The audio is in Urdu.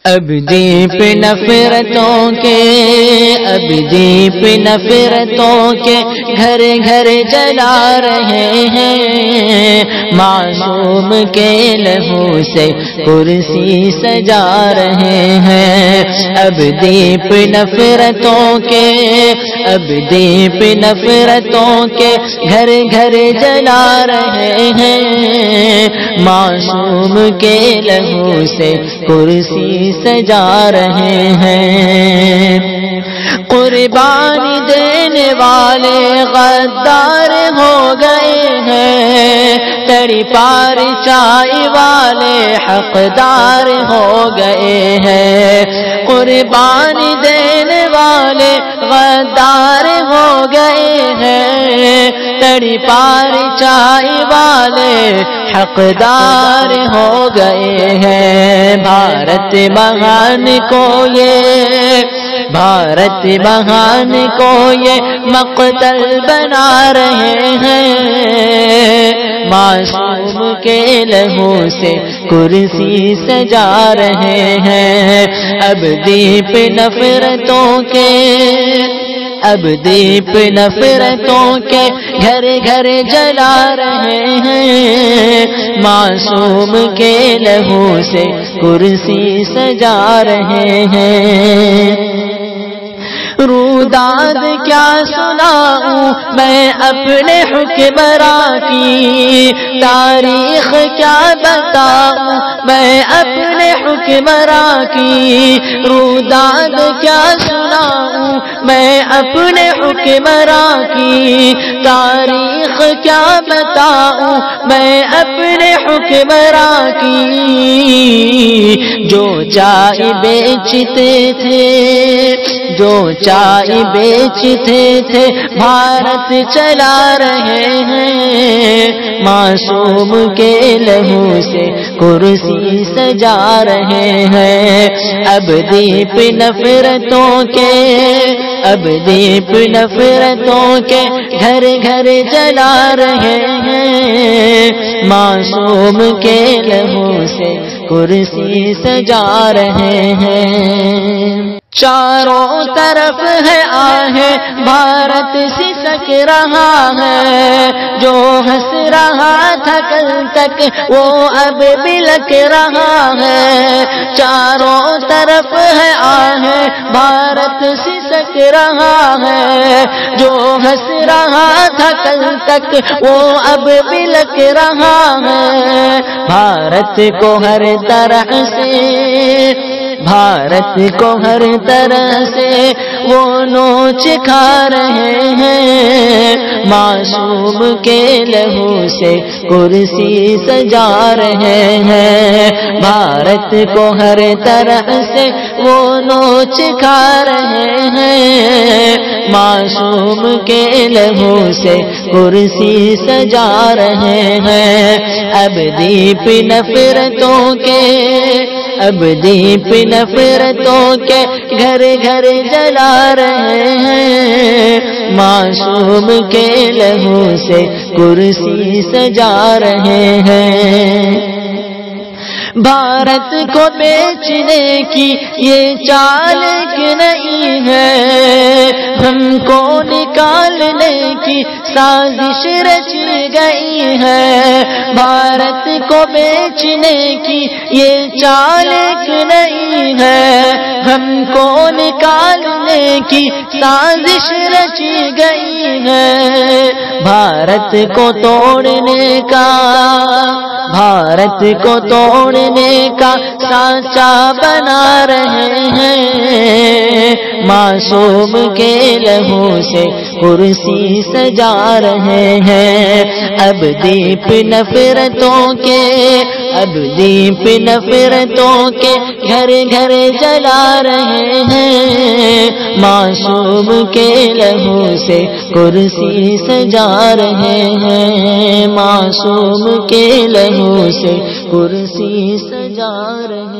اب دیپ نفرتوں کے، اب دیپ نفرتوں کے گھر گھر جلا رہے ہیں، معصوم کے لہو سے کرسی سجا رہے ہیں۔ اب دیپ نفرتوں کے، اب دیپ نفرتوں کے گھر گھر جلا رہے ہیں، معصوم کے لہو سے کرسی سجا رہے ہیں۔ قربانی دینے والے غدار ہو گئے ہیں، تڑی پار چائے والے حقدار ہو گئے ہیں۔ قربانی دینے والے غدار ہو گئے ہیں، تڑی پار چائے والے حقدار ہو گئے ہیں۔ بھارت مہان کو یہ، بھارت مہان کو یہ مقتل بنا رہے ہیں، معصوم کے لہو سے کرسی سجا رہے ہیں۔ اب دیپ نفرتوں کے، اب دیپ نفرتوں کے گھر گھر جلا رہے ہیں، معصوم کے لہو سے کرسی سجا رہے ہیں۔ روداد کیا سناؤں میں اپنے حکمراں کی، تاریخ کیا بتاؤں میں اپنے حکمراں کی، روداد کیا سناؤں میں اپنے حکمراں کی، تاریخ کیا بتاؤں میں اپنے حکمراں کی۔ جو چائے بیچتے تھے، جو چائے بیچتے تھے بھارت چلا رہے ہیں، معصوم کے لہو سے کرسی سجا رہے ہیں۔ اب دیپ نفرتوں کے، اب دیپ نفرتوں کے گھر گھر جلا رہے ہیں، معصوم کے لہو سے کرسی سجا رہے ہیں۔ چاروں طرف ہے آہیں بھارت سسک رہا ہے، جو ہنس رہا تھا کل تک وہ اب بلک رہا ہے۔ چاروں طرف ہے آہیں بھارت سسک رہا ہے، جو ہنس رہا تھا کل تک وہ اب بلک رہا ہے۔ بھارت کو ہر طرح سے، بھارت کو ہر طرح سے وہ نوچ کھا رہے ہیں، معصوم کے لہو سے کرسی سجا رہے ہیں۔ بھارت کو ہر طرح سے وہ نوچ کھا رہے ہیں، معصوم کے لہو سے کرسی سجا رہے ہیں۔ اب دیپ نفرتوں کے، اب دیپ نفرتوں کے گھر گھر جلا رہے ہیں، معصوم کے لہو سے کرسی سجا رہے ہیں۔ بھارت کو بیچنے کی یہ چال کہ نہیں ہے، ہم کو نکالنے کی سازش رچ گئی ہے۔ بھارت کو بیچنے کی یہ چال کہ نہیں ہے، ہم کو نکالنے کی سازش رچ گئی ہے۔ بھارت کو توڑنے کا، بھارت کو توڑنے کا سانچہ بنا رہے ہیں، معصوم کے لہو سے کرسی سجا رہے ہیں۔ اب دیپ نفرتوں کے، اب دیپ نفرتوں کے گھر گھر جلا رہے ہیں، معصوم کے لہو سے کرسی سجا رہے ہیں، معصوم کے لہو سے کرسی سجا رہے ہیں۔